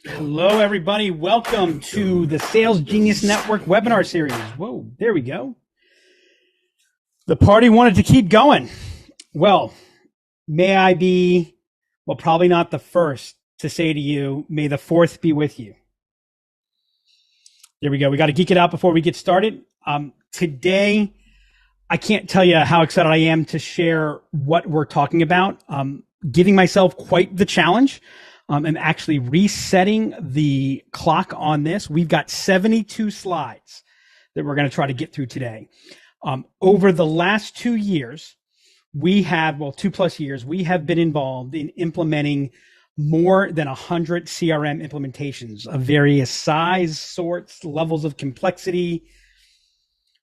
Hello, everybody. Welcome to the Sales Genius Network webinar series. Whoa, there we go. The party wanted to keep going. Well, may I be, well, probably not the first to say to you, may the fourth be with you. There we go. We got to geek it out before we get started. Today, I can't tell you how excited I am to share what we're talking about. Giving myself quite the challenge. I'm actually resetting the clock on this. We've got 72 slides that we're going to try to get through today. Over the last 2 years, we have, well, 2+ years, we have been involved in implementing more than 100 CRM implementations of various size, sorts, levels of complexity,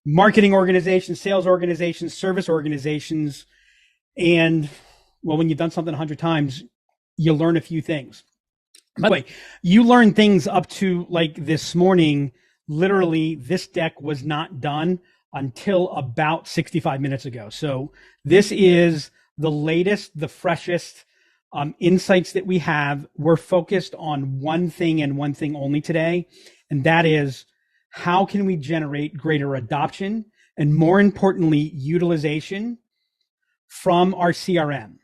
marketing organizations, sales organizations, service organizations. And well, when you've done something 100 times, you learn a few things. By the way, you learn things up to like this morning. Literally, this deck was not done until about 65 minutes ago. So this is the latest, the freshest insights that we have. We're focused on one thing and one thing only today, and that is how can we generate greater adoption and, more importantly, utilization from our CRM,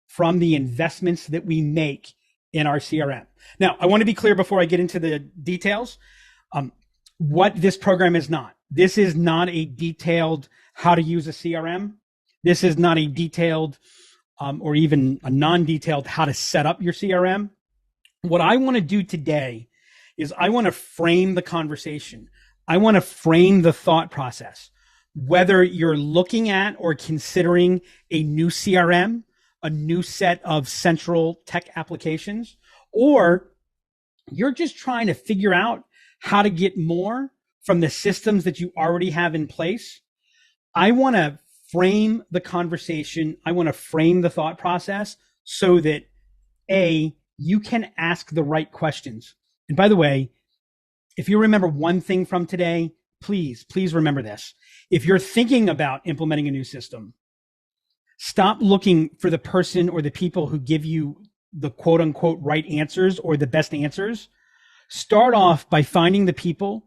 from the investments that we make in our CRM. Now, I want to be clear before I get into the details, what this program is not. This is not a detailed how to use a CRM. This is not a detailed or even a non-detailed how to set up your CRM. What I want to do today is I want to frame the conversation. I want to frame the thought process. Whether you're looking at or considering a new CRM, a new set of central tech applications, or you're just trying to figure out how to get more from the systems that you already have in place, I want to frame the conversation. I want to frame the thought process so that A, you can ask the right questions. And by the way, if you remember one thing from today, please remember this. If you're thinking about implementing a new system, stop looking for the person or the people who give you the quote unquote right answers or the best answers. Start off by finding the people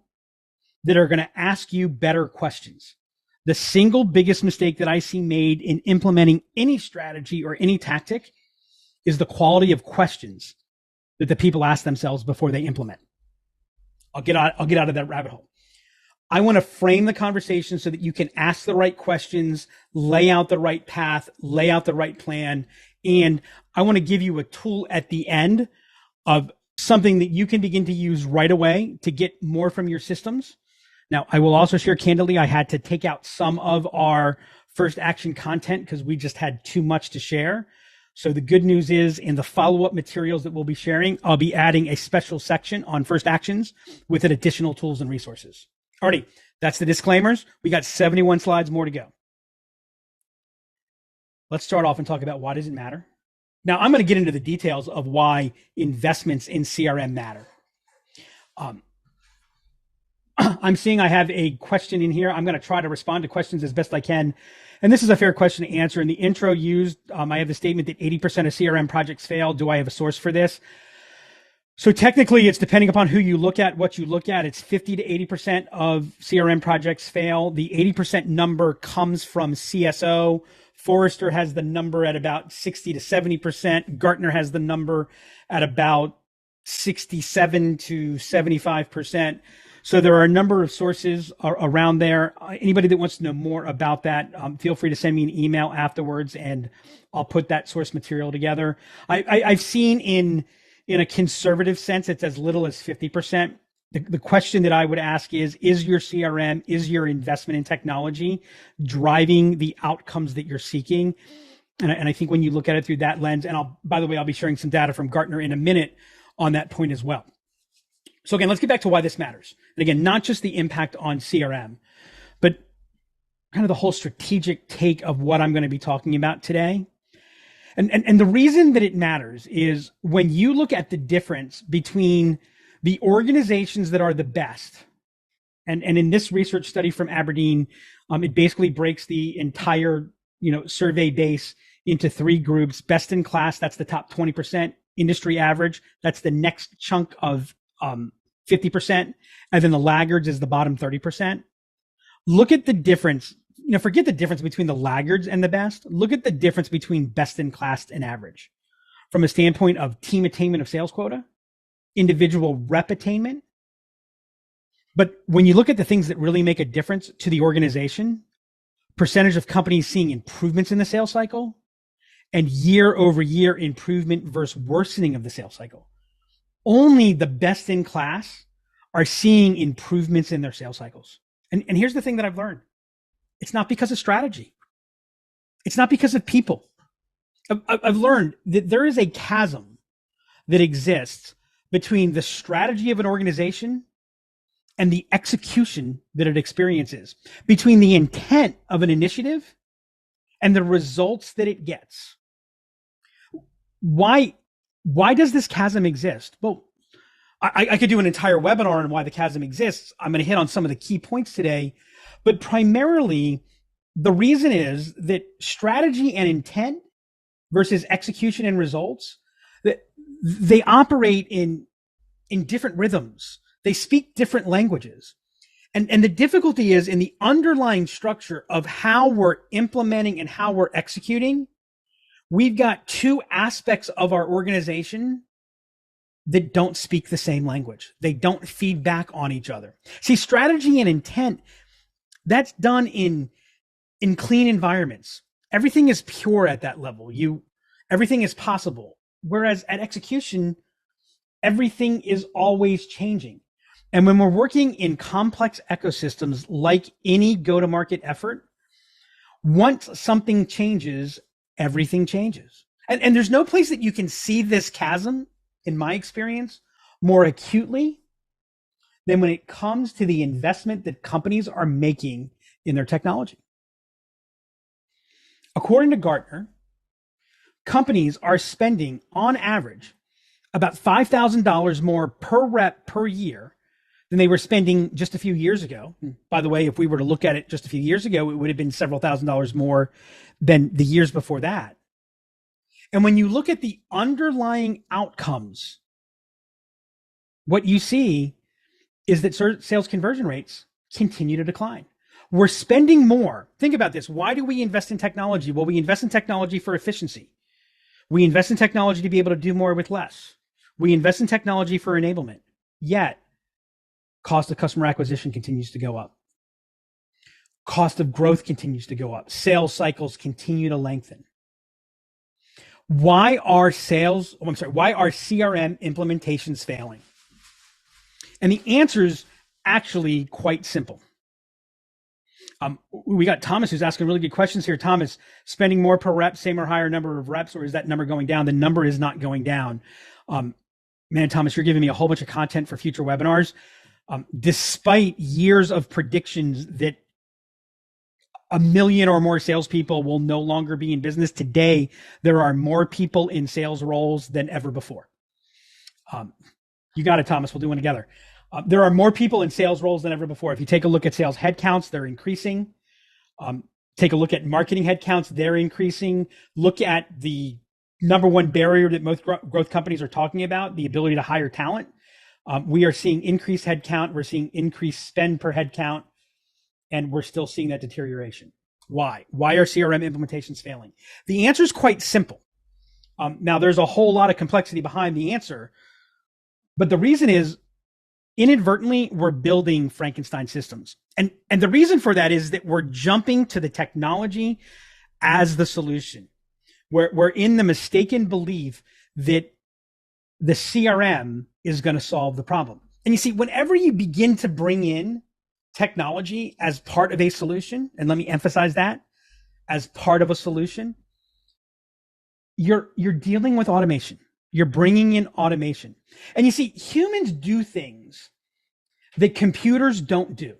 that are going to ask you better questions. The single biggest mistake that I see made in implementing any strategy or any tactic is the quality of questions that the people ask themselves before they implement. I'll get out of that rabbit hole. I want to frame the conversation so that you can ask the right questions, lay out the right path, lay out the right plan. And I want to give you a tool at the end of something that you can begin to use right away to get more from your systems. Now, I will also share candidly, I had to take out some of our first action content because we just had too much to share. So the good news is in the follow-up materials that we'll be sharing, I'll be adding a special section on first actions with additional tools and resources. Alrighty, that's the disclaimers. We got 71 slides more to go. Let's start off and talk about why does it matter. Now, I'm going to get into the details of why investments in CRM matter. I'm seeing I have a question in here. I'm going to try to respond to questions as best I can. And this is a fair question to answer. In the intro used, I have the statement that 80% of CRM projects fail. Do I have a source for this? So technically, it's depending upon who you look at, what you look at. It's 50 to 80% of CRM projects fail. The 80% number comes from CSO. Forrester has the number at about 60 to 70%. Gartner has the number at about 67 to 75%. So there are a number of sources around there. Anybody that wants to know more about that, feel free to send me an email afterwards, and I'll put that source material together. I've seen in a conservative sense, it's as little as 50%. The question that I would ask is your CRM, is your investment in technology driving the outcomes that you're seeking? And I think when you look at it through that lens, and by the way, I'll be sharing some data from Gartner in a minute on that point as well. So again, let's get back to why this matters. And again, not just the impact on CRM, but kind of the whole strategic take of what I'm going to be talking about today. And the reason that it matters is when you look at the difference between the organizations that are the best, and in this research study from Aberdeen, it basically breaks the entire survey base into three groups: best in class, that's the top 20%, industry average. That's the next chunk of 50%. And then the laggards is the bottom 30%. Look at the difference. Forget the difference between the laggards and the best. Look at the difference between best in class and average from a standpoint of team attainment of sales quota, individual rep attainment. But when you look at the things that really make a difference to the organization, percentage of companies seeing improvements in the sales cycle, and year over year improvement versus worsening of the sales cycle. Only the best in class are seeing improvements in their sales cycles. And here's the thing that I've learned. It's not because of strategy. It's not because of people. I've learned that there is a chasm that exists between the strategy of an organization and the execution that it experiences, between the intent of an initiative and the results that it gets. Why does this chasm exist? Well, I could do an entire webinar on why the chasm exists. I'm going to hit on some of the key points today, but primarily the reason is that strategy and intent versus execution and results, that they operate in different rhythms. They speak different languages. And the difficulty is in the underlying structure of how we're implementing and how we're executing. We've got two aspects of our organization that don't speak the same language. They don't feed back on each other. See, strategy and intent, that's done in clean environments. Everything is pure at that level. Everything is possible. Whereas at execution, everything is always changing. And when we're working in complex ecosystems like any go-to-market effort, once something changes, everything changes. And there's no place that you can see this chasm, in my experience, more acutely than when it comes to the investment that companies are making in their technology. According to Gartner, companies are spending, on average, about $5,000 more per rep per year than they were spending just a few years ago. By the way, if we were to look at it just a few years ago, it would have been several $1,000s more than the years before that. And when you look at the underlying outcomes, what you see is that sales conversion rates continue to decline. We're spending more. Think about this. Why do we invest in technology? Well, we invest in technology for efficiency. We invest in technology to be able to do more with less. We invest in technology for enablement. Yet, cost of customer acquisition continues to go up. Cost of growth continues to go up. Sales cycles continue to lengthen. Why are CRM implementations failing? And the answer is actually quite simple. We got Thomas who's asking really good questions here. Thomas, spending more per rep, same or higher number of reps, or is that number going down? The number is not going down. Man, Thomas, you're giving me a whole bunch of content for future webinars. Despite years of predictions that 1 million or more salespeople will no longer be in business, today there are more people in sales roles than ever before. You got it, Thomas. We'll do one together. There are more people in sales roles than ever before. If you take a look at sales headcounts, they're increasing. Take a look at marketing headcounts, they're increasing. Look at the number one barrier that most growth companies are talking about, the ability to hire talent. We are seeing increased headcount. We're seeing increased spend per headcount, and we're still seeing that deterioration. Why? Why are CRM implementations failing? The answer is quite simple. Now, there's a whole lot of complexity behind the answer, but the reason is inadvertently we're building Frankenstein systems. And the reason for that is that we're jumping to the technology as the solution. We're in the mistaken belief that the CRM is going to solve the problem. And you see, whenever you begin to bring in technology as part of a solution, and let me emphasize that, as part of a solution, you're dealing with automation. You're bringing in automation. And you see, humans do things that computers don't do.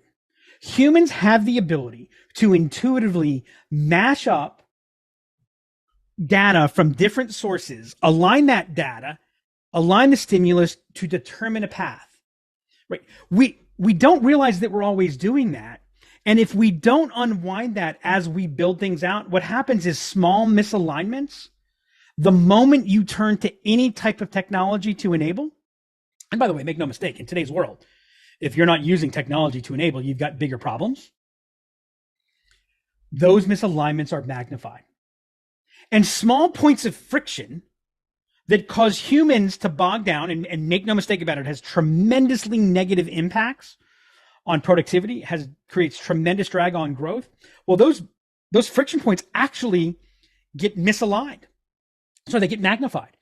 Humans have the ability to intuitively mash up data from different sources, align that data, align the stimulus to determine a path. Right? We don't realize that we're always doing that. And if we don't unwind that as we build things out, what happens is small misalignments The moment you turn to any type of technology to enable, and by the way, make no mistake, in today's world, if you're not using technology to enable, you've got bigger problems. Those misalignments are magnified. And small points of friction that cause humans to bog down, and make no mistake about it, has tremendously negative impacts on productivity, creates tremendous drag on growth. Well, those friction points actually get misaligned. So they get magnified.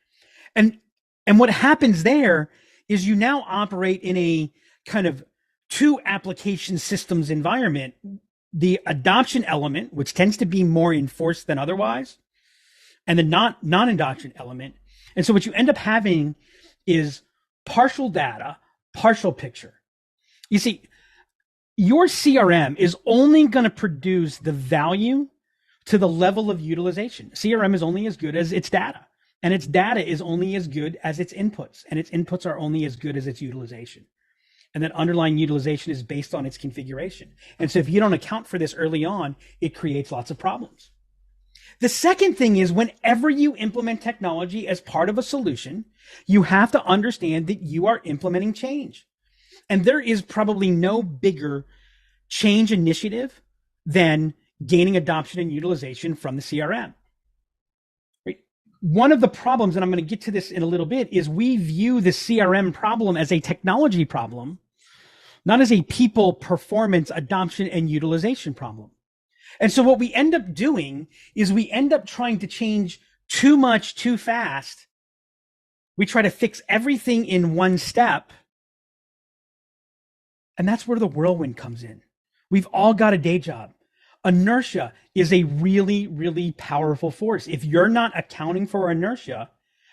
And what happens there is you now operate in a kind of two application systems environment. The adoption element, which tends to be more enforced than otherwise, and the non-adoption element. And so what you end up having is partial data, partial picture. You see, your CRM is only going to produce the value to the level of utilization. CRM is only as good as its data, and its data is only as good as its inputs, and its inputs are only as good as its utilization. And that underlying utilization is based on its configuration. And so if you don't account for this early on, it creates lots of problems. The second thing is, whenever you implement technology as part of a solution, you have to understand that you are implementing change. And there is probably no bigger change initiative than gaining adoption and utilization from the CRM. Right? One of the problems, and I'm going to get to this in a little bit, is we view the CRM problem as a technology problem, not as a people, performance, adoption, and utilization problem. And so what we end up doing is we end up trying to change too much too fast. We try to fix everything in one step. And that's where the whirlwind comes in. We've all got a day job. Inertia is a really, really powerful force. If you're not accounting for inertia,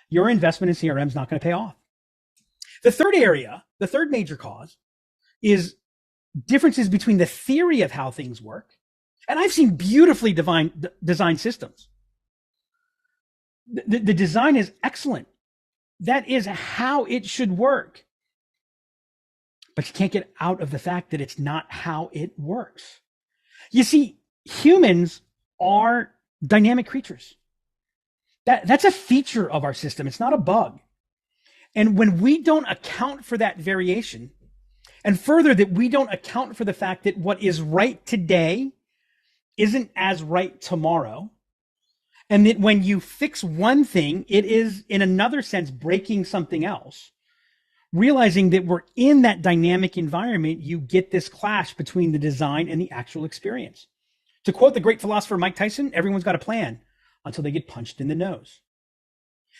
your investment in CRM is not going to pay off. The third area, the third major cause, is differences between the theory of how things work. And I've seen beautifully designed systems. The design is excellent. That is how it should work. But you can't get out of the fact that it's not how it works. You see, humans are dynamic creatures. That's a feature of our system. It's not a bug. And when we don't account for that variation, and further, that we don't account for the fact that what is right today isn't as right tomorrow, and that when you fix one thing, it is in another sense breaking something else, realizing that we're in that dynamic environment, you get this clash between the design and the actual experience. To quote the great philosopher Mike Tyson, everyone's got a plan until they get punched in the nose.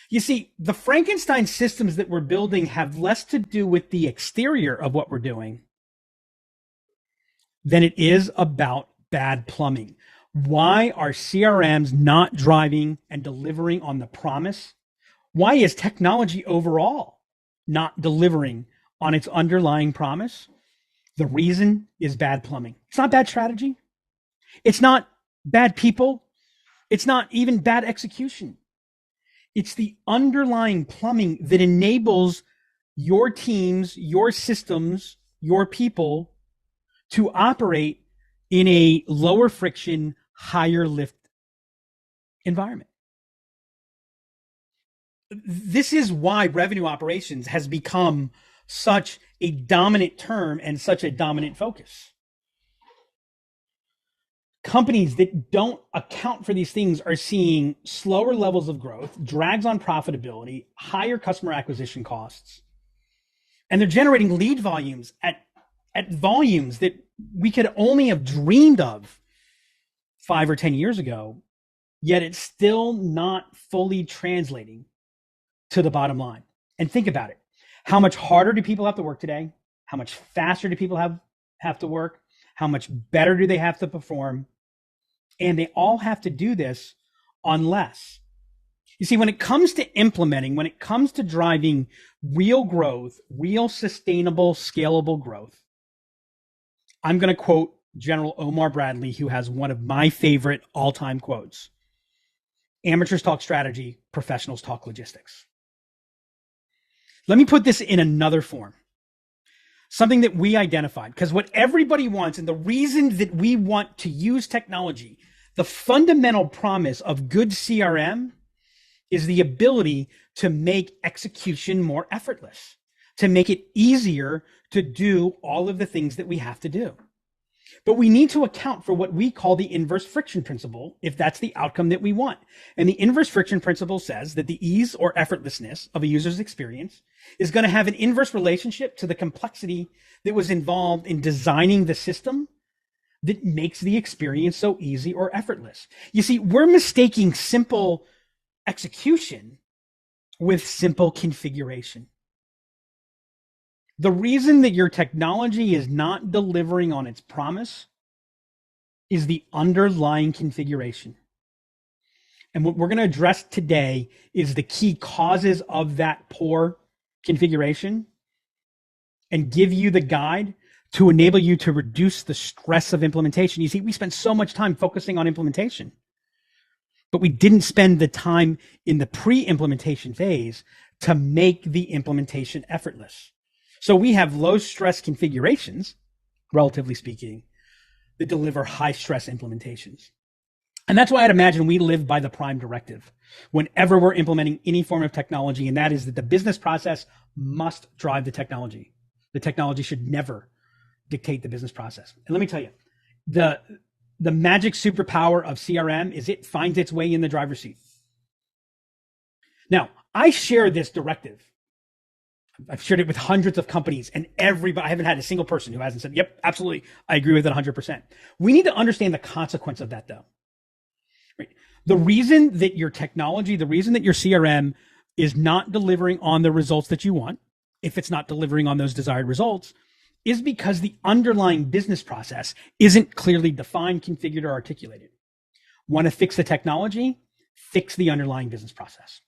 You see, the Frankenstein systems that we're building have less to do with the exterior of what we're doing than it is about bad plumbing. Why are CRMs not driving and delivering on the promise? Why is technology overall not delivering on its underlying promise? The reason is bad plumbing. It's not bad strategy. It's not bad people. It's not even bad execution. It's the underlying plumbing that enables your teams, your systems, your people to operate in a lower friction, higher lift environment. This is why revenue operations has become such a dominant term and such a dominant focus. Companies that don't account for these things are seeing slower levels of growth, drags on profitability, higher customer acquisition costs, and they're generating lead volumes at volumes that we could only have dreamed of 5 or 10 years ago, yet it's still not fully translating to the bottom line. And think about it. How much harder do people have to work today? How much faster do people have to work? How much better do they have to perform? And they all have to do this on less. You see, when it comes to implementing, when it comes to driving real growth, real sustainable, scalable growth, I'm going to quote General Omar Bradley, who has one of my favorite all-time quotes. Amateurs talk strategy, professionals talk logistics. Let me put this in another form. Something that we identified, because what everybody wants, and the reason that we want to use technology, the fundamental promise of good CRM is the ability to make execution more effortless, to make it easier to do all of the things that we have to do. But we need to account for what we call the inverse friction principle if that's the outcome that we want. And the inverse friction principle says that the ease or effortlessness of a user's experience is going to have an inverse relationship to the complexity that was involved in designing the system that makes the experience so easy or effortless. You see, we're mistaking simple execution with simple configuration. The reason that your technology is not delivering on its promise is the underlying configuration. And what we're going to address today is the key causes of that poor configuration and give you the guide to enable you to reduce the stress of implementation. You see, we spent so much time focusing on implementation, but we didn't spend the time in the pre-implementation phase to make the implementation effortless. So we have low stress configurations, relatively speaking, that deliver high stress implementations. And that's why I'd imagine we live by the prime directive whenever we're implementing any form of technology. And that is that the business process must drive the technology. The technology should never dictate the business process. And let me tell you, the magic superpower of CRM is it finds its way in the driver's seat. Now, I share this directive. I've shared it with hundreds of companies and everybody. I haven't had a single person who hasn't said, yep, absolutely. I agree with it 100%. We need to understand the consequence of that though. Right? The reason that your technology, the reason that your CRM is not delivering on the results that you want, if it's not delivering on those desired results, is because the underlying business process isn't clearly defined, configured, or articulated. Want to fix the technology? Fix the underlying business process.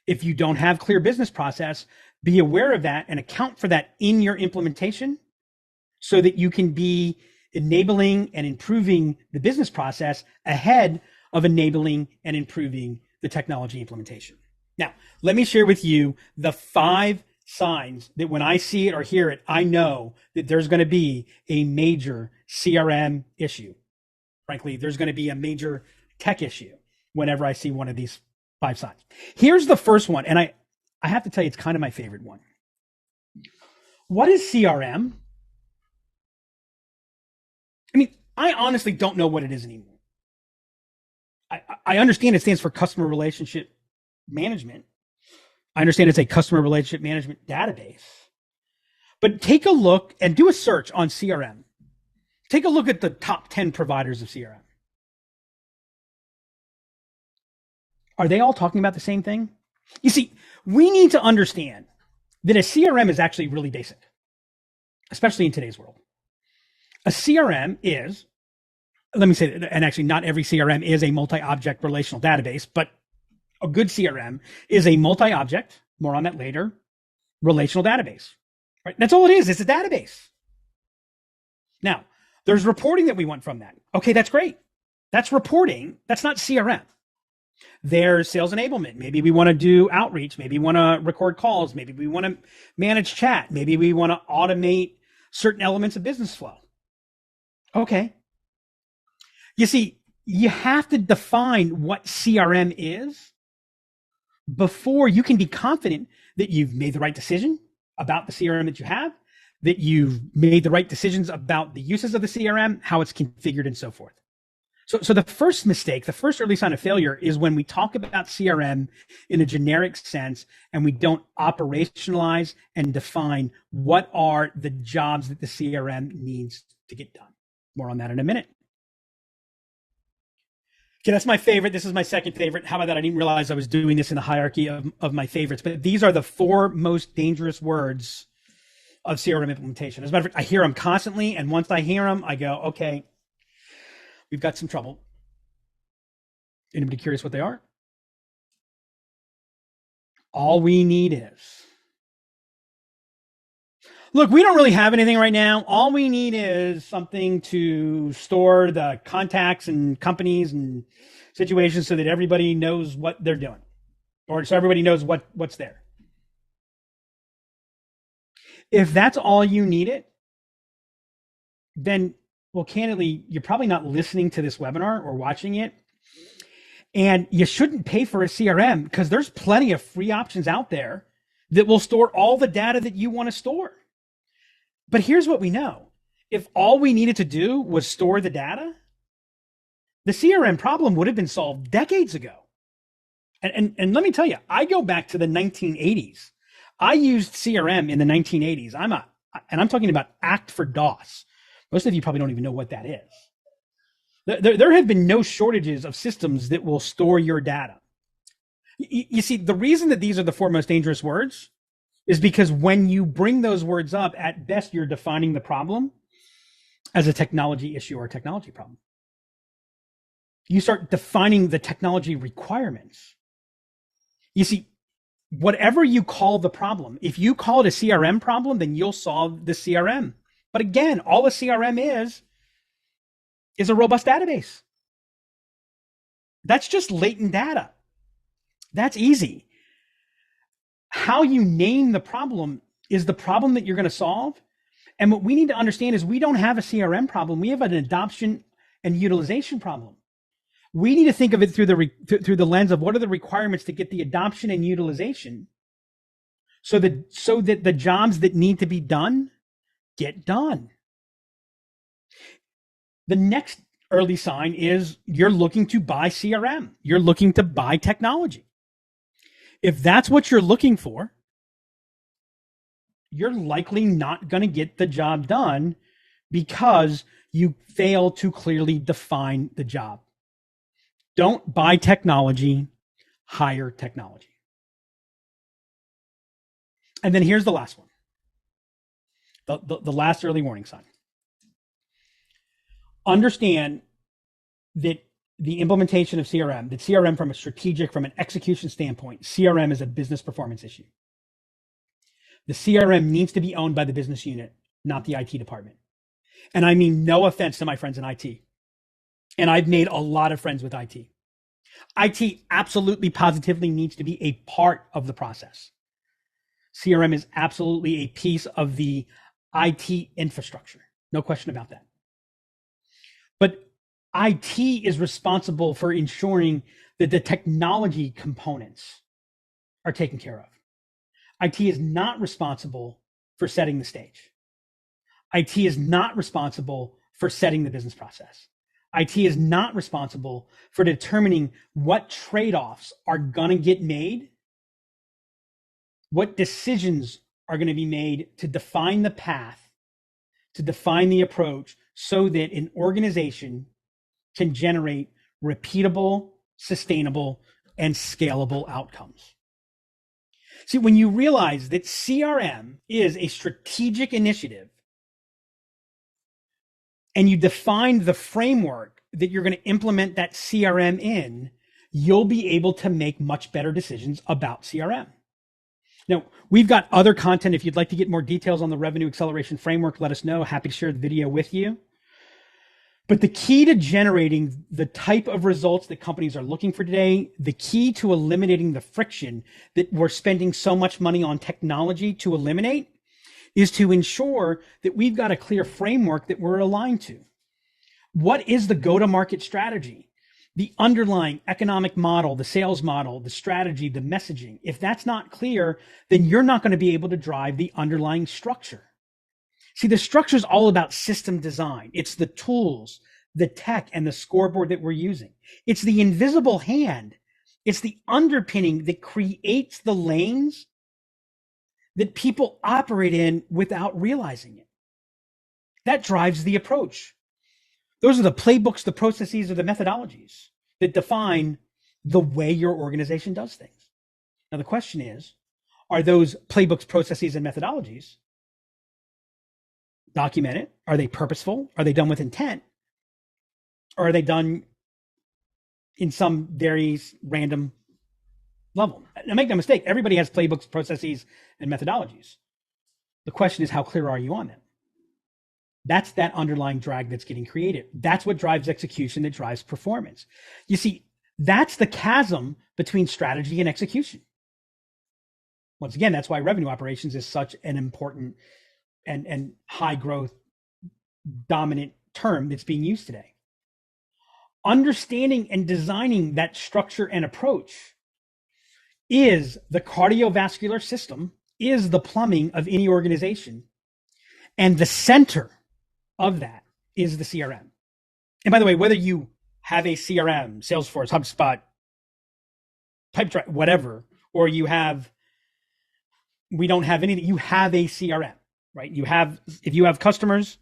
If you don't have clear business process, be aware of that and account for that in your implementation so that you can be enabling and improving the business process ahead of enabling and improving the technology implementation. Now, let me share with you the 5 signs that when I see it or hear it, I know that there's going to be a major CRM issue. Frankly, there's going to be a major tech issue whenever I see one of these 5 signs. Here's the first one, and I have to tell you, it's kind of my favorite one. What is CRM? I mean, I honestly don't know what it is anymore. I understand it stands for customer relationship management. I understand it's a customer relationship management database. But take a look and do a search on CRM. Take a look at the top 10 providers of CRM. Are they all talking about the same thing? You see, we need to understand that a CRM is actually really basic, especially in today's world. A CRM is, let me say, and actually not every CRM is a multi-object relational database, but a good CRM is a multi-object, more on that later, relational database. Right? That's all it is. It's a database. Now, there's reporting that we want from that. Okay, that's great. That's reporting. That's not CRM. There's sales enablement. Maybe we want to do outreach. Maybe we want to record calls. Maybe we want to manage chat. Maybe we want to automate certain elements of business flow. Okay. You see, you have to define what CRM is before you can be confident that you've made the right decision about the CRM that you have, that you've made the right decisions about the uses of the CRM, how it's configured, and so forth. So the first mistake, the first early sign of failure is when we talk about CRM in a generic sense and we don't operationalize and define what are the jobs that the CRM needs to get done. More on that in a minute. Okay, that's my favorite. This is my second favorite. How about that? I didn't realize I was doing this in the hierarchy of my favorites, but these are the 4 most dangerous words of CRM implementation. As a matter of fact, I hear them constantly, and once I hear them, I go, okay, we've got some trouble. Anybody curious what they are? All we need is. Look, we don't really have anything right now. All we need is something to store the contacts and companies and situations so that everybody knows what they're doing, or so everybody knows what's there. If that's all you need it, then, well, candidly, you're probably not listening to this webinar or watching it. And you shouldn't pay for a CRM because there's plenty of free options out there that will store all the data that you want to store. But here's what we know. If all we needed to do was store the data, the CRM problem would have been solved decades ago. And let me tell you, I go back to the 1980s. I used CRM in the 1980s. I'm talking about Act for DOS. Most of you probably don't even know what that is. There have been no shortages of systems that will store your data. You see, the reason that these are the four most dangerous words is because when you bring those words up, at best, you're defining the problem as a technology issue or a technology problem. You start defining the technology requirements. You see, whatever you call the problem, if you call it a CRM problem, then you'll solve the CRM. But again, all a CRM is a robust database. That's just latent data. That's easy. How you name the problem is the problem that you're going to solve. And what we need to understand is we don't have a CRM problem. We have an adoption and utilization problem. We need to think of it through the lens of what are the requirements to get the adoption and utilization so that the jobs that need to be done get done. The next early sign is you're looking to buy CRM. You're looking to buy technology. If that's what you're looking for, you're likely not going to get the job done because you fail to clearly define the job. Don't buy technology, hire technology. And then here's the last one. The last early warning sign. Understand that the implementation of CRM, that CRM from a strategic, from an execution standpoint, CRM is a business performance issue. The CRM needs to be owned by the business unit, not the IT department. And I mean no offense to my friends in IT. And I've made a lot of friends with IT. IT absolutely, positively needs to be a part of the process. CRM is absolutely a piece of the IT infrastructure. No question about that. But IT is responsible for ensuring that the technology components are taken care of. IT is not responsible for setting the stage. IT is not responsible for setting the business process. IT is not responsible for determining what trade-offs are going to get made, what decisions are going to be made to define the path, to define the approach, so that an organization can generate repeatable, sustainable, and scalable outcomes. See, when you realize that CRM is a strategic initiative and you define the framework that you're going to implement that CRM in, you'll be able to make much better decisions about CRM. Now, we've got other content. If you'd like to get more details on the revenue acceleration framework, let us know. Happy to share the video with you. But the key to generating the type of results that companies are looking for today, the key to eliminating the friction that we're spending so much money on technology to eliminate, is to ensure that we've got a clear framework that we're aligned to. What is the go-to-market strategy? The underlying economic model, the sales model, the strategy, the messaging. If that's not clear, then you're not going to be able to drive the underlying structure. See, the structure is all about system design. It's the tools, the tech, and the scoreboard that we're using. It's the invisible hand. It's the underpinning that creates the lanes that people operate in without realizing it. That drives the approach. Those are the playbooks, the processes, or the methodologies that define the way your organization does things. Now, the question is, are those playbooks, processes, and methodologies documented? Are they purposeful? Are they done with intent? Or are they done in some very random level? Now, make no mistake, everybody has playbooks, processes, and methodologies. The question is, how clear are you on them? That's that underlying drag that's getting created. That's what drives execution, that drives performance. You see, that's the chasm between strategy and execution. Once again, that's why revenue operations is such an important and high growth dominant term that's being used today. Understanding and designing that structure and approach is the cardiovascular system, is the plumbing of any organization. And the center of that is the CRM. And by the way, whether you have a CRM, Salesforce, HubSpot, Pipedrive, whatever, or we don't have anything, you have a CRM, right? If you have customers,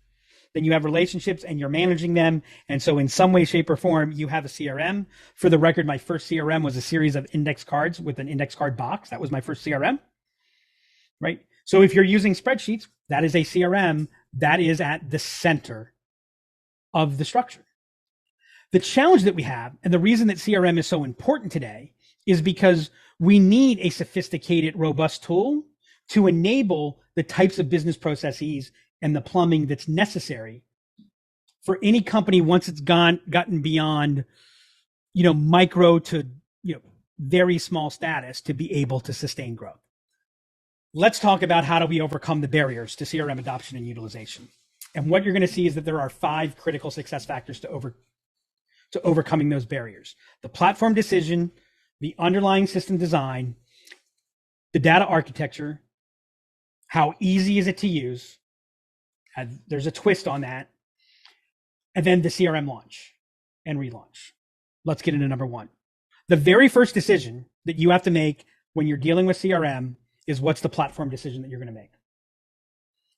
then you have relationships and you're managing them. And so in some way, shape, or form, you have a CRM. For the record, my first CRM was a series of index cards with an index card box. That was my first CRM, right? So if you're using spreadsheets, that is a CRM that is at the center of the structure. The challenge that we have, and the reason that CRM is so important today, is because we need a sophisticated, robust tool to enable the types of business processes and the plumbing that's necessary for any company once it's gotten beyond, micro to, very small status to be able to sustain growth. Let's talk about how do we overcome the barriers to CRM adoption and utilization. And what you're going to see is that there are 5 critical success factors to overcoming those barriers: the platform decision, the underlying system design, the data architecture, how easy is it to use, there's a twist on that, and then the CRM launch and relaunch. Let's get into number 1. The very first decision that you have to make when you're dealing with CRM is what's the platform decision that you're going to make.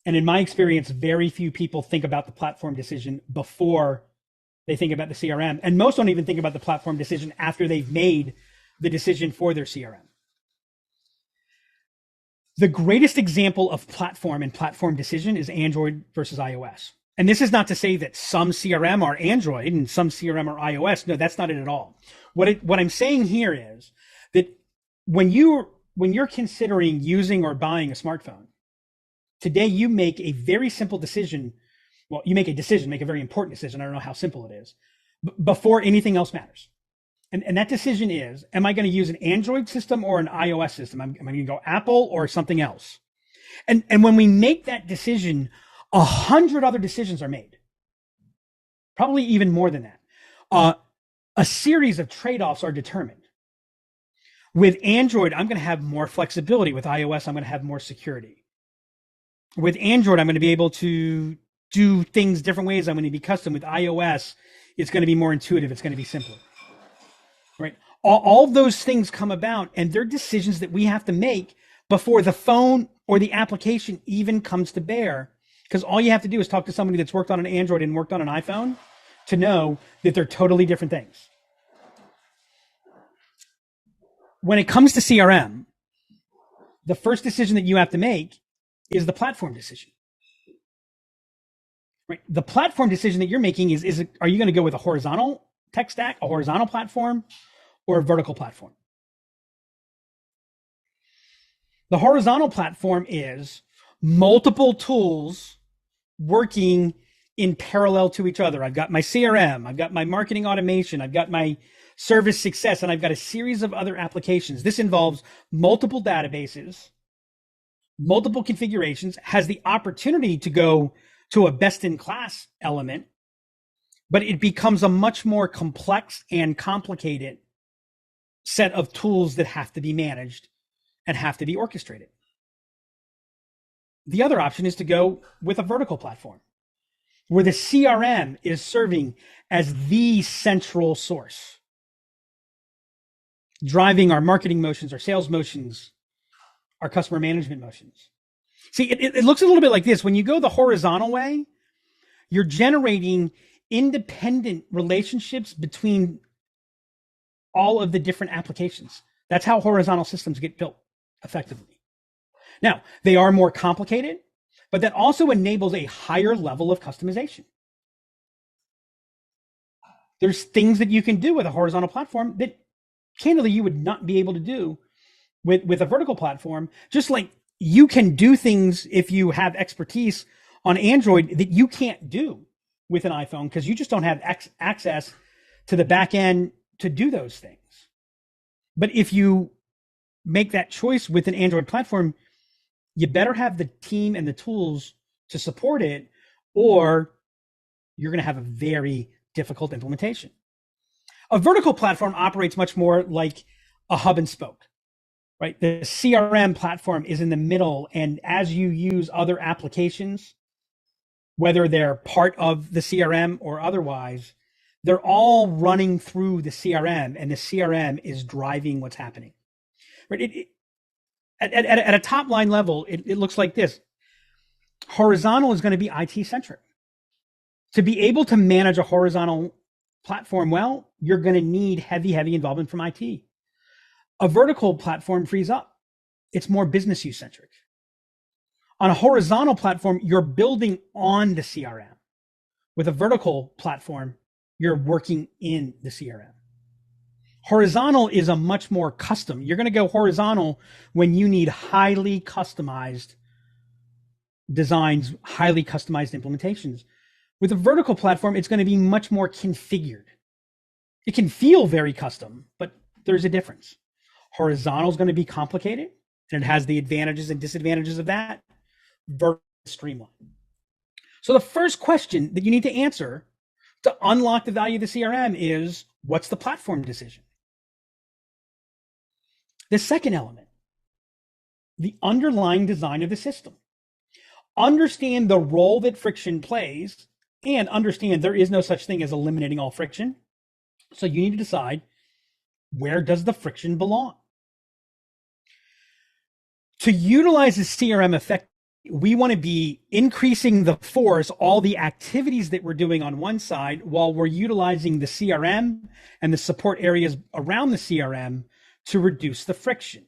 And in my experience, very few people think about the platform decision before they think about the CRM. And most don't even think about the platform decision after they've made the decision for their CRM. The greatest example of platform and platform decision is Android versus iOS. And this is not to say that some CRM are Android and some CRM are iOS. No, that's not it at all. What I'm saying here is that when you're considering using or buying a smartphone, today you make a very simple decision. Well, you make a very important decision. I don't know how simple it is, before anything else matters. And that decision is, am I going to use an Android system or an iOS system? Am I going to go Apple or something else? And when we make that decision, 100 other decisions are made. Probably even more than that. A series of trade-offs are determined. With Android, I'm going to have more flexibility. With iOS, I'm going to have more security. With Android, I'm going to be able to do things different ways. I'm going to be custom. With iOS, it's going to be more intuitive. It's going to be simpler. Right? All of those things come about, and they're decisions that we have to make before the phone or the application even comes to bear. Because all you have to do is talk to somebody that's worked on an Android and worked on an iPhone to know that they're totally different things. When it comes to CRM, the first decision that you have to make is the platform decision. Right? The platform decision that you're making is are you going to go with a horizontal tech stack, a horizontal platform, or a vertical platform? The horizontal platform is multiple tools working in parallel to each other. I've got my CRM, I've got my marketing automation, I've got my service success, and I've got a series of other applications. This involves multiple databases, multiple configurations, has the opportunity to go to a best-in-class element, but it becomes a much more complex and complicated set of tools that have to be managed and have to be orchestrated. The other option is to go with a vertical platform where the CRM is serving as the central source, driving our marketing motions, our sales motions, our customer management motions. See, it looks a little bit like this. When you go the horizontal way, you're generating independent relationships between all of the different applications. That's how horizontal systems get built effectively. Now, they are more complicated, but that also enables a higher level of customization. There's things that you can do with a horizontal platform that candidly you would not be able to do with a vertical platform, just like you can do things if you have expertise on Android that you can't do with an iPhone because you just don't have access to the back end to do those things. But if you make that choice with an Android platform, you better have the team and the tools to support it, or you're going to have a very difficult implementation. A vertical platform operates much more like a hub and spoke, right? The CRM platform is in the middle, and as you use other applications, whether they're part of the CRM or otherwise, they're all running through the CRM, and the CRM is driving what's happening. Right? At a top line level, it looks like this. Horizontal is going to be IT centric. To be able to manage a horizontal platform well, you're going to need heavy involvement from IT. A vertical platform frees up. It's more business use centric. On a horizontal platform, you're building on the CRM. With a vertical platform, you're working in the CRM. Horizontal is a much more custom. You're going to go horizontal when you need highly customized designs, highly customized implementations. With a vertical platform, it's going to be much more configured. It can feel very custom, but there's a difference. Horizontal is going to be complicated, and it has the advantages and disadvantages of that. Vertical streamline. So the first question that you need to answer to unlock the value of the CRM is, what's the platform decision? The second element, the underlying design of the system. Understand the role that friction plays, and understand there is no such thing as eliminating all friction. So you need to decide, where does the friction belong? To utilize the CRM effectively, we want to be increasing the force, all the activities that we're doing on one side, while we're utilizing the CRM and the support areas around the CRM to reduce the friction.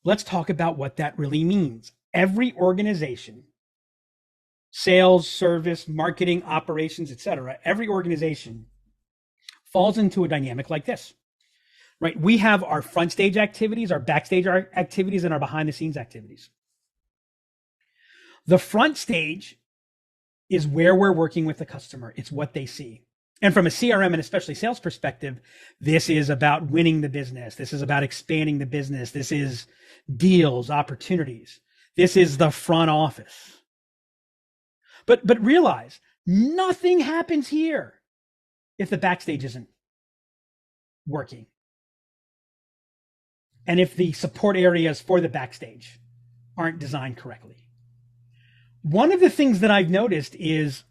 Let's talk about what that really means. Every organization, sales, service, marketing, operations, etc., every organization falls into a dynamic like this, right? We have our front stage activities, our backstage activities, and our behind the scenes activities. The front stage is where we're working with the customer. It's what they see. And from a CRM and especially sales perspective, this is about winning the business. This is about expanding the business. This is deals, opportunities. This is the front office. But realize, nothing happens here if the backstage isn't working. And if the support areas for the backstage aren't designed correctly. One of the things that I've noticed is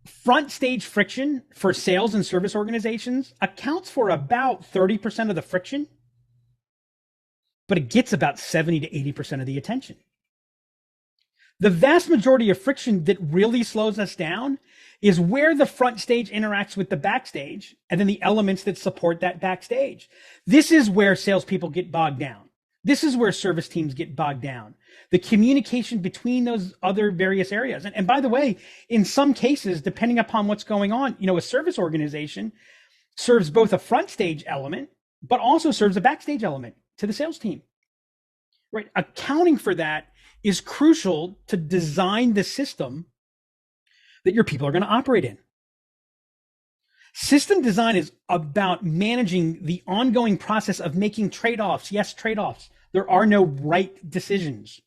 front stage friction for sales and service organizations accounts for about 30% of the friction, but it gets about 70 to 80% of the attention. The vast majority of friction that really slows us down is where the front stage interacts with the backstage and then the elements that support that backstage. This is where salespeople get bogged down. This is where service teams get bogged down. The communication between those other various areas. And by the way, in some cases, depending upon what's going on, a service organization serves both a front stage element, but also serves a backstage element to the sales team, right? Accounting for that is crucial to design the system that your people are going to operate in. System design is about managing the ongoing process of making trade-offs. Yes, trade-offs. There are no right decisions.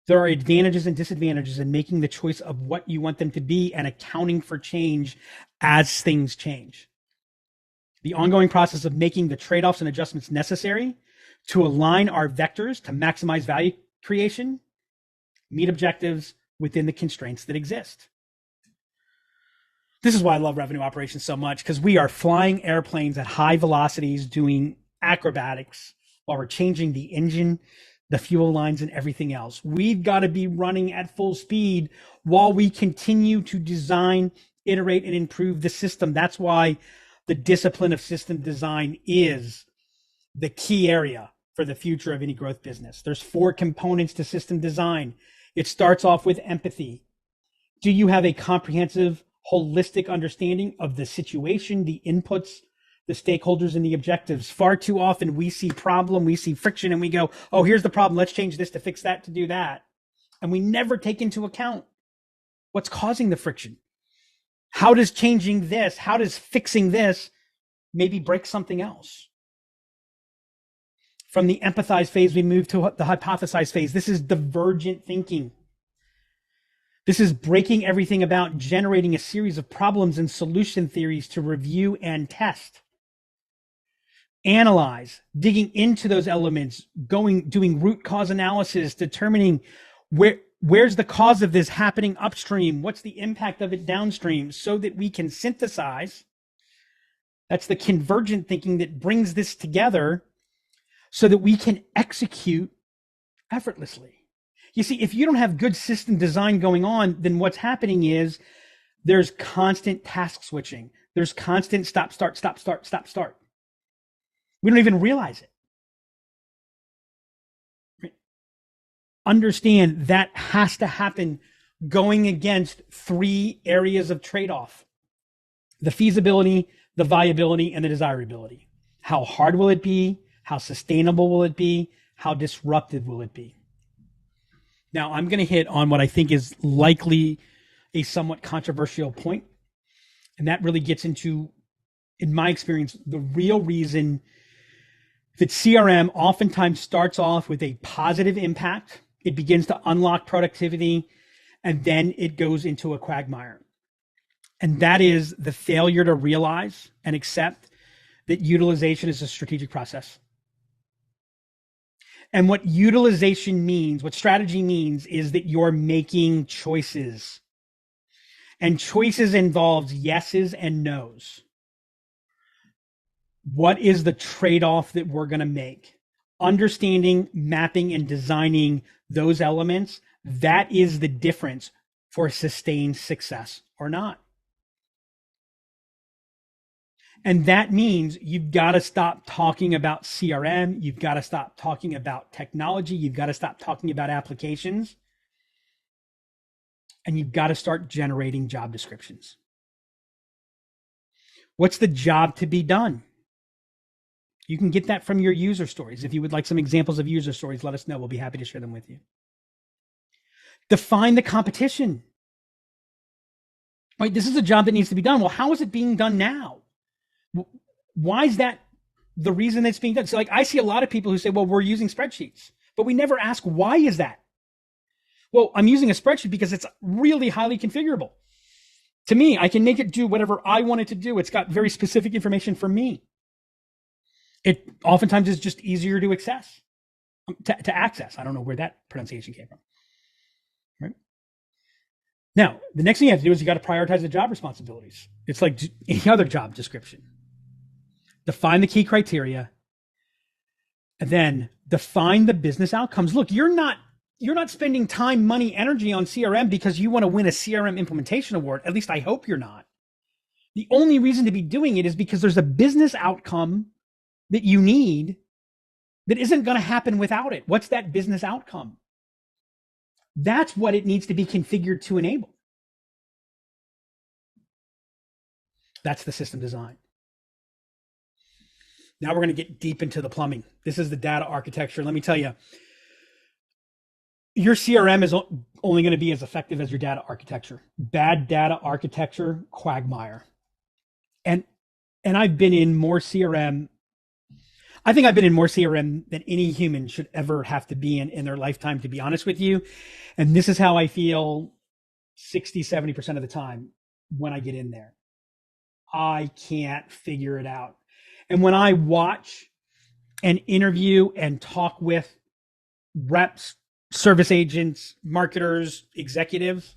There are advantages and disadvantages in making the choice of what you want them to be and accounting for change as things change. The ongoing process of making the trade-offs and adjustments necessary to align our vectors to maximize value creation, meet objectives within the constraints that exist. This is why I love revenue operations so much, because we are flying airplanes at high velocities, doing acrobatics while we're changing the engine, the fuel lines, and everything else. We've got to be running at full speed while we continue to design, iterate, and improve the system. That's why the discipline of system design is the key area for the future of any growth business. There's 4 components to system design. It starts off with empathy. Do you have a comprehensive, holistic understanding of the situation, the inputs, the stakeholders, and the objectives? Far too often we see problem, we see friction, and we go, oh, here's the problem. Let's change this to fix that, to do that. And we never take into account what's causing the friction. How does changing this, how does fixing this maybe break something else? From the empathize phase, we move to the hypothesize phase. This is divergent thinking. This is breaking everything about generating a series of problems and solution theories to review and test. Analyze, digging into those elements, doing root cause analysis, determining where's the cause of this happening upstream, what's the impact of it downstream, so that we can synthesize. That's the convergent thinking that brings this together so that we can execute effortlessly. You see, if you don't have good system design going on, then what's happening is there's constant task switching. There's constant stop, start, stop, start, stop, start. We don't even realize it. Right? Understand that has to happen going against three areas of trade-off: the feasibility, the viability, and the desirability. How hard will it be? How sustainable will it be? How disruptive will it be? Now, I'm going to hit on what I think is likely a somewhat controversial point, and that really gets into, in my experience, the real reason that CRM oftentimes starts off with a positive impact. It begins to unlock productivity, and then it goes into a quagmire. And that is the failure to realize and accept that utilization is a strategic process. And what utilization means, what strategy means, is that you're making choices. And choices involves yeses and nos. What is the trade-off that we're going to make? Understanding, mapping, and designing those elements, that is the difference for sustained success or not. And that means you've got to stop talking about CRM. You've got to stop talking about technology. You've got to stop talking about applications. And you've got to start generating job descriptions. What's the job to be done? You can get that from your user stories. If you would like some examples of user stories, let us know. We'll be happy to share them with you. Define the competition. Right? This is a job that needs to be done. Well, how is it being done now? Why is that the reason it's being done? So, like, I see a lot of people who say, well, we're using spreadsheets, but we never ask, why is that? Well, I'm using a spreadsheet because it's really highly configurable. To me, I can make it do whatever I want it to do. It's got very specific information for me. It oftentimes is just easier to access. To access. I don't know where that pronunciation came from. Right? Now, the next thing you have to do is you got to prioritize the job responsibilities. It's like any other job description. Define the key criteria, and then define the business outcomes. Look, you're not spending time, money, energy on CRM because you want to win a CRM implementation award. At least I hope you're not. The only reason to be doing it is because there's a business outcome that you need that isn't going to happen without it. What's that business outcome? That's what it needs to be configured to enable. That's the system design. Now we're going to get deep into the plumbing. This is the data architecture. Let me tell you, your CRM is only going to be as effective as your data architecture. Bad data architecture, quagmire. And I've been in more CRM. I think I've been in more CRM than any human should ever have to be in their lifetime, to be honest with you. And this is how I feel 60, 70% of the time when I get in there. I can't figure it out. And when I watch and interview and talk with reps, service agents, marketers, executives,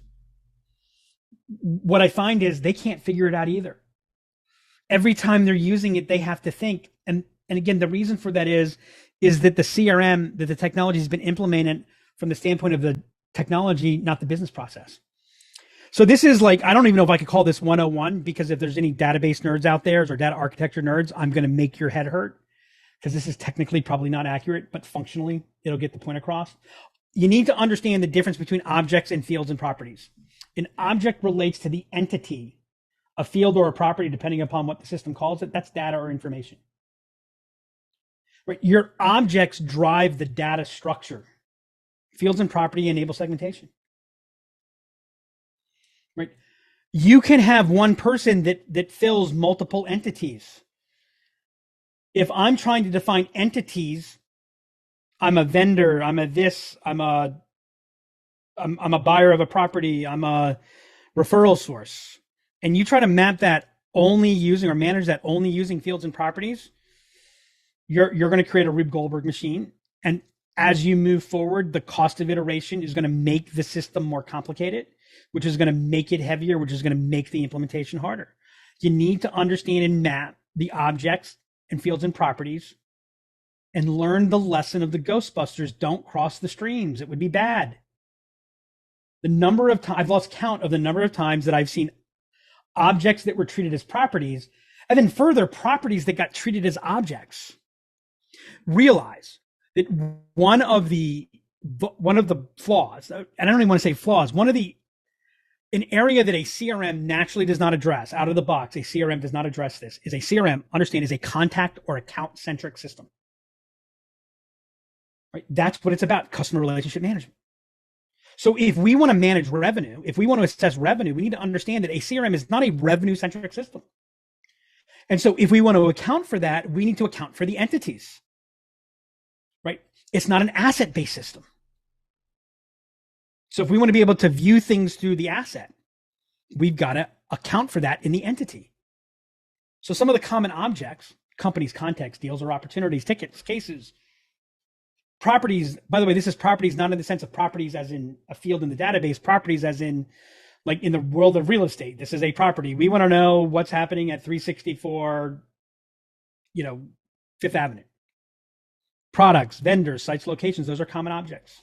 what I find is they can't figure it out either. Every time they're using it, they have to think. And again, the reason for that is that the CRM, that the technology has been implemented from the standpoint of the technology, not the business process. So this is like, I don't even know if I could call this 101, because if there's any database nerds out there or data architecture nerds, I'm going to make your head hurt, because this is technically probably not accurate, but functionally it'll get the point across. You need to understand the difference between objects and fields and properties. An object relates to the entity. A field or a property, depending upon what the system calls it, that's data or information. Right? Your objects drive the data structure. Fields and property enable segmentation. Right? You can have one person that fills multiple entities. If I'm trying to define entities, I'm a vendor, I'm a this, I'm a I'm a buyer of a property. I'm a referral source. And you try to map that only using or manage that only using fields and properties, you're going to create a Rube Goldberg machine. And as you move forward, the cost of iteration is going to make the system more complicated, which is going to make it heavier, which is going to make the implementation harder. You need to understand and map the objects and fields and properties and learn the lesson of the Ghostbusters. Don't cross the streams. It would be bad. The number of times I've lost count of the number of times that I've seen objects that were treated as properties, and then further properties that got treated as objects. Realize that one of the flaws, and I don't even want to say flaws, an area that a CRM naturally does not address out of the box, a CRM does not address this, is a CRM, understand, is a contact or account centric system. Right? That's what it's about, customer relationship management. So if we want to manage revenue, if we want to assess revenue, we need to understand that a CRM is not a revenue centric system. And so if we want to account for that, we need to account for the entities, right? It's not an asset-based system. So if we want to be able to view things through the asset, we've got to account for that in the entity. So some of the common objects, companies, contacts, deals or opportunities, tickets, cases, properties, by the way, this is properties not in the sense of properties as in a field in the database, properties as in like in the world of real estate. This is a property. We want to know what's happening at 364, Fifth Avenue. Products, vendors, sites, locations, those are common objects.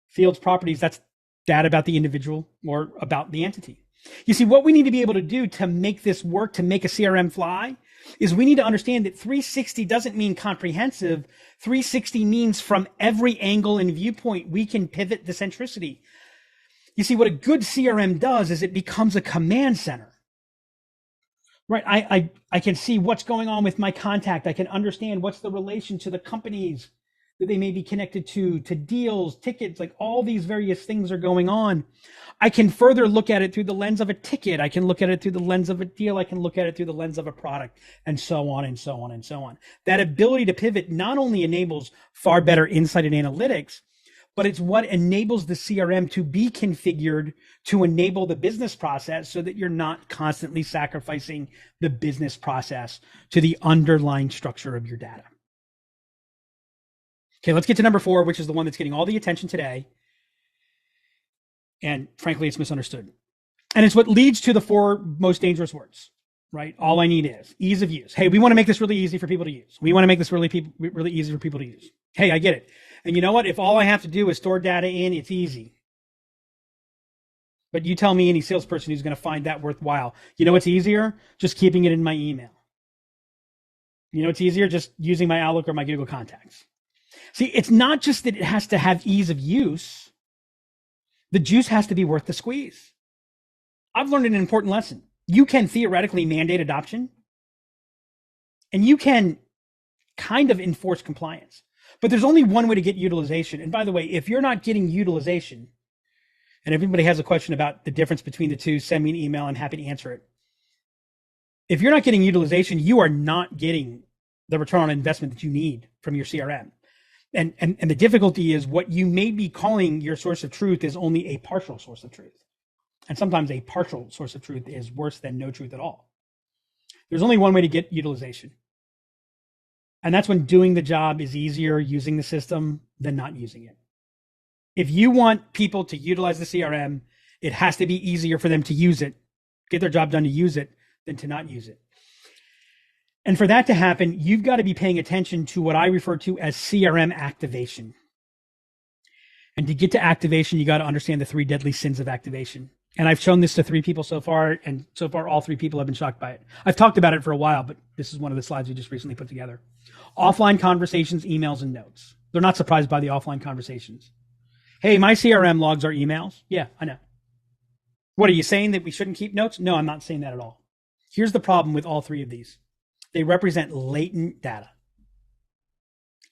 Fields, properties, that's data about the individual or about the entity. You see, what we need to be able to do to make this work, to make a CRM fly, is we need to understand that 360 doesn't mean comprehensive. 360 means from every angle and viewpoint, we can pivot the centricity. You see, what a good CRM does is it becomes a command center. Right? I can see what's going on with my contact. I can understand what's the relation to the companies that they may be connected to deals, tickets, like all these various things are going on. I can further look at it through the lens of a ticket. I can look at it through the lens of a deal. I can look at it through the lens of a product, and so on and so on and so on. That ability to pivot not only enables far better insight and analytics, but it's what enables the CRM to be configured to enable the business process so that you're not constantly sacrificing the business process to the underlying structure of your data. Okay, let's get to number 4, which is the one that's getting all the attention today. And frankly, it's misunderstood. And it's what leads to the 4 most dangerous words, right? All I need is ease of use. Hey, we want to make this really easy for people to use. We want to make this really easy for people to use. Hey, I get it. And you know what? If all I have to do is store data in, it's easy. But you tell me any salesperson who's going to find that worthwhile. You know what's easier? Just keeping it in my email. You know what's easier? Just using my Outlook or my Google Contacts. See, it's not just that it has to have ease of use. The juice has to be worth the squeeze. I've learned an important lesson. You can theoretically mandate adoption, and you can kind of enforce compliance. But there's only one way to get utilization. And by the way, if you're not getting utilization, and everybody has a question about the difference between the two, send me an email. I'm happy to answer it. If you're not getting utilization, you are not getting the return on investment that you need from your CRM. And the difficulty is what you may be calling your source of truth is only a partial source of truth. And sometimes a partial source of truth is worse than no truth at all. There's only one way to get utilization. And that's when doing the job is easier using the system than not using it. If you want people to utilize the CRM, it has to be easier for them to use it, get their job done to use it, than to not use it. And for that to happen, you've got to be paying attention to what I refer to as CRM activation. And to get to activation, you got to understand the 3 deadly sins of activation. And I've shown this to 3 people so far, and so far all 3 people have been shocked by it. I've talked about it for a while, but this is one of the slides we just recently put together. Offline conversations, emails, and notes. They're not surprised by the offline conversations. Hey, my CRM logs are emails. Yeah, I know. What are you saying, that we shouldn't keep notes? No, I'm not saying that at all. Here's the problem with all 3 of these. They represent latent data.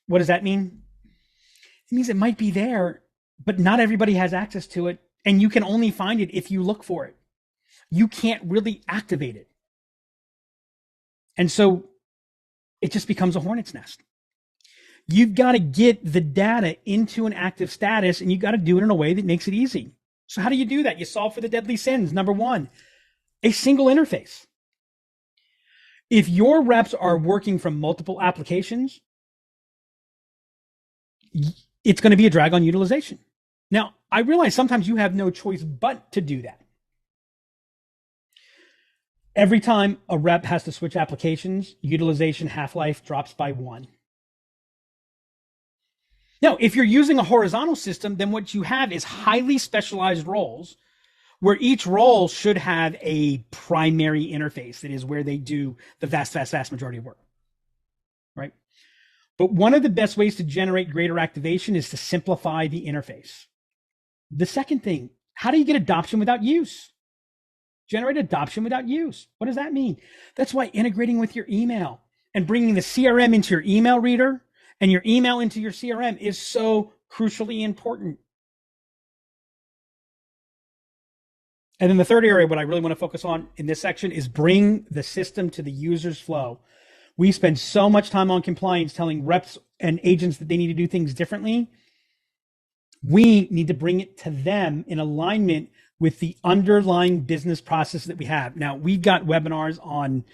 What does that mean? It means it might be there, but not everybody has access to it. And you can only find it if you look for it. You can't really activate it. And so it just becomes a hornet's nest. You've got to get the data into an active status, and you've got to do it in a way that makes it easy. So how do you do that? You solve for the deadly sins. Number one, a single interface. If your reps are working from multiple applications, it's going to be a drag on utilization. Now, I realize sometimes you have no choice but to do that. Every time a rep has to switch applications, utilization half-life drops by 1. Now, if you're using a horizontal system, then what you have is highly specialized roles where each role should have a primary interface that is where they do the vast majority of work, right? But one of the best ways to generate greater activation is to simplify the interface. The second thing, how do you get adoption without use? Generate adoption without use. What does that mean? That's why integrating with your email and bringing the CRM into your email reader and your email into your CRM is so crucially important. And then the third area, what I really want to focus on in this section is bring the system to the user's flow. We spend so much time on compliance telling reps and agents that they need to do things differently. We need to bring it to them in alignment with the underlying business process that we have. Now, we've got webinars on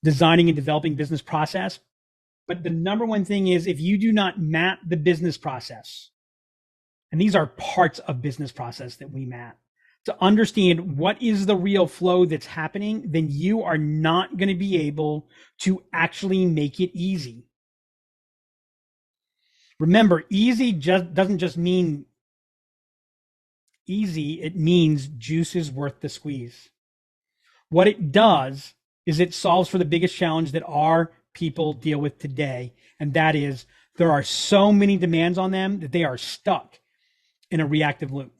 designing and developing business process, but the number one thing is if you do not map the business process, and these are parts of business process that we map, to understand what is the real flow that's happening, then you are not going to be able to actually make it easy. Remember, easy doesn't just mean easy, it means juice is worth the squeeze. What it does is it solves for the biggest challenge that our people deal with today, and that is there are so many demands on them that they are stuck in a reactive loop.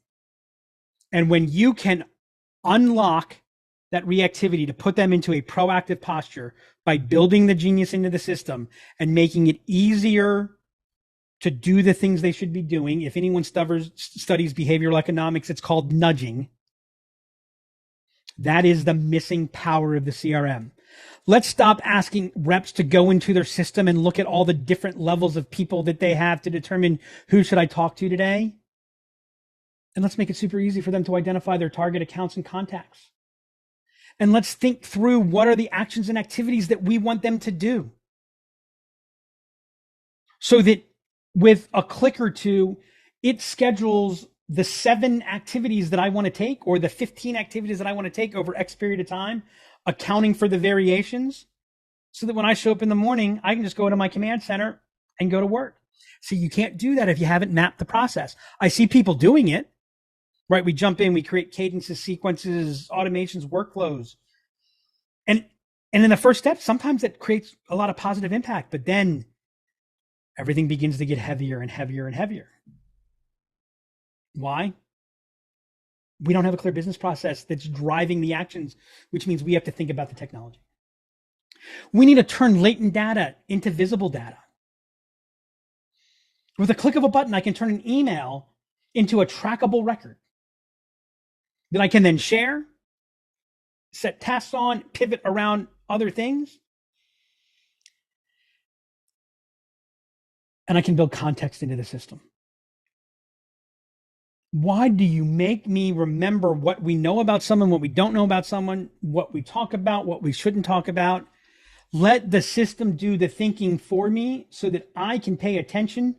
And when you can unlock that reactivity to put them into a proactive posture by building the genius into the system and making it easier to do the things they should be doing. If anyone studies behavioral economics, it's called nudging. That is the missing power of the CRM. Let's stop asking reps to go into their system and look at all the different levels of people that they have to determine who should I talk to today. And let's make it super easy for them to identify their target accounts and contacts. And let's think through what are the actions and activities that we want them to do. So that with a click or two, it schedules the 7 activities that I want to take or the 15 activities that I want to take over X period of time, accounting for the variations, so that when I show up in the morning, I can just go to my command center and go to work. See, you can't do that if you haven't mapped the process. I see people doing it, right? We jump in, we create cadences, sequences, automations, workflows. And in the first step, sometimes it creates a lot of positive impact, but then everything begins to get heavier and heavier and heavier. Why? We don't have a clear business process that's driving the actions, which means we have to think about the technology. We need to turn latent data into visible data. With a click of a button, I can turn an email into a trackable record that I can then share, set tasks on, pivot around other things. And I can build context into the system. Why do you make me remember what we know about someone, what we don't know about someone, what we talk about, what we shouldn't talk about? Let the system do the thinking for me so that I can pay attention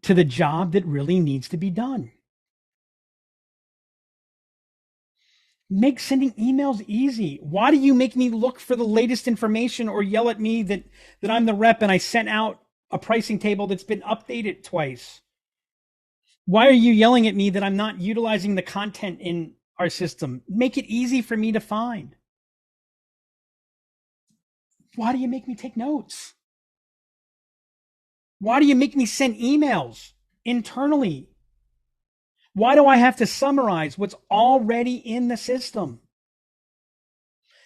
to the job that really needs to be done. Make sending emails easy. Why do you make me look for the latest information or yell at me that I'm the rep and I sent out a pricing table that's been updated twice? Why are you yelling at me that I'm not utilizing the content in our system? Make it easy for me to find. Why do you make me take notes? Why do you make me send emails internally? Why do I have to summarize what's already in the system?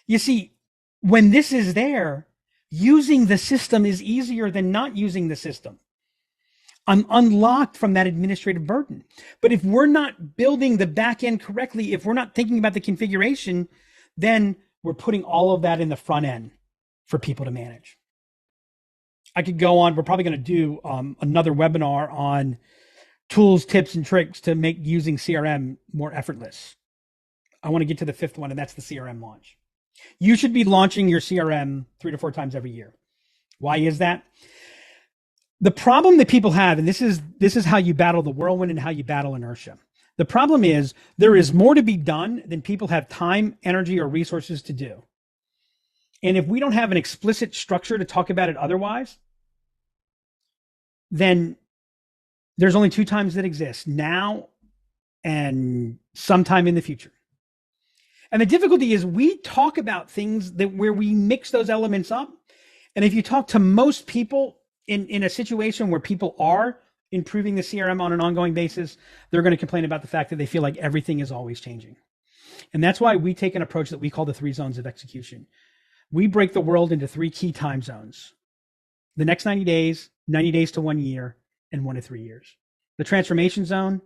You see, when this is there, using the system is easier than not using the system. I'm unlocked from that administrative burden. But if we're not building the back end correctly, if we're not thinking about the configuration, then we're putting all of that in the front end for people to manage. I could go on. We're probably going to do another webinar on tools, tips, and tricks to make using CRM more effortless. I want to get to the fifth one, and that's the CRM launch. You should be launching your CRM 3 to 4 times every year. Why is that? The problem that people have, and this is how you battle the whirlwind and how you battle inertia. The problem is there is more to be done than people have time, energy, or resources to do. And if we don't have an explicit structure to talk about it otherwise, then there's only 2 times that exist, now and sometime in the future. And the difficulty is we talk about things where we mix those elements up. And if you talk to most people in a situation where people are improving the CRM on an ongoing basis, they're going to complain about the fact that they feel like everything is always changing. And that's why we take an approach that we call the 3 zones of execution. We break the world into 3 key time zones: the next 90 days, 90 days to 1 year, and 1 to 3 years. The transformation zone,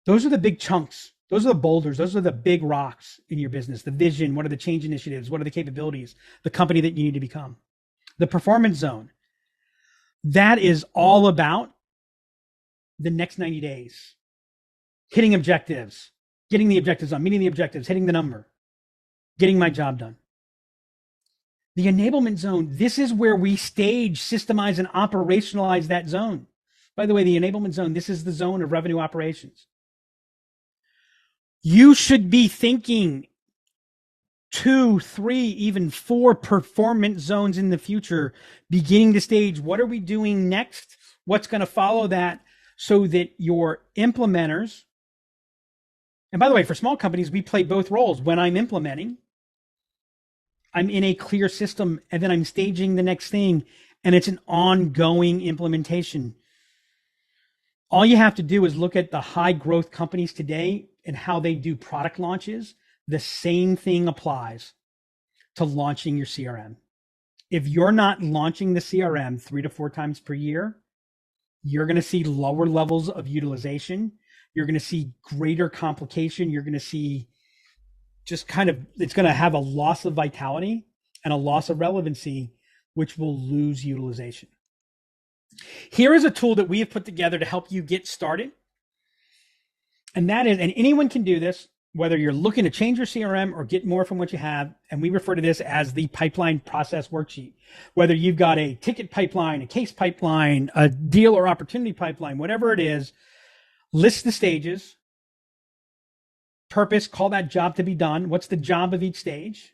those are the big chunks. Those are the boulders. Those are the big rocks in your business. The vision, what are the change initiatives? What are the capabilities? The company that you need to become. The performance zone, that is all about the next 90 days. Hitting objectives, getting the objectives on, meeting the objectives, hitting the number, getting my job done. The enablement zone, this is where we stage, systemize, and operationalize that zone. By the way, the enablement zone, this is the zone of revenue operations. You should be thinking 2, 3, even 4 performance zones in the future, beginning to stage. What are we doing next? What's going to follow that, so that your implementers, and by the way, for small companies, we play both roles. When I'm implementing, I'm in a clear system, and then I'm staging the next thing, and it's an ongoing implementation. All you have to do is look at the high growth companies today and how they do product launches. The same thing applies to launching your CRM. If you're not launching the CRM 3 to 4 times per year, you're going to see lower levels of utilization. You're going to see greater complication. You're going to see just it's going to have a loss of vitality and a loss of relevancy, which will lose utilization. Here is a tool that we have put together to help you get started. And that is, and anyone can do this, whether you're looking to change your CRM or get more from what you have. And we refer to this as the pipeline process worksheet. Whether you've got a ticket pipeline, a case pipeline, a deal or opportunity pipeline, whatever it is, list the stages, purpose, call that job to be done. What's the job of each stage?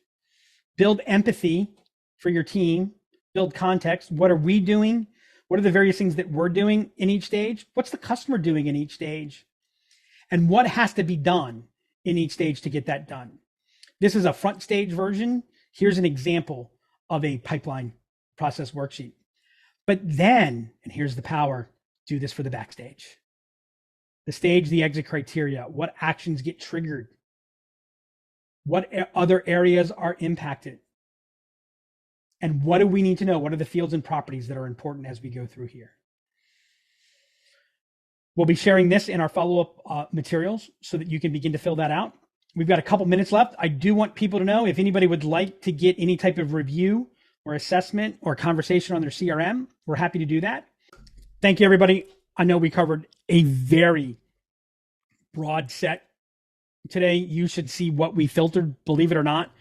Build empathy for your team, build context. What are we doing? What are the various things that we're doing in each stage? What's the customer doing in each stage? And what has to be done in each stage to get that done? This is a front stage version. Here's an example of a pipeline process worksheet. But then, and here's the power, do this for the backstage. The stage, the exit criteria, what actions get triggered? What other areas are impacted? And what do we need to know? What are the fields and properties that are important as we go through here? We'll be sharing this in our follow-up materials so that you can begin to fill that out. We've got a couple minutes left. I do want people to know if anybody would like to get any type of review or assessment or conversation on their CRM, we're happy to do that. Thank you, everybody. I know we covered a very broad set today. You should see what we filtered. Believe it or not,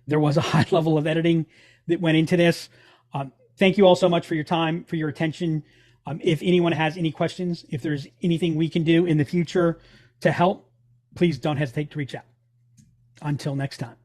there was a high level of editing that went into this. Thank you all so much for your time, for your attention. If anyone has any questions, if there's anything we can do in the future to help, please don't hesitate to reach out. Until next time.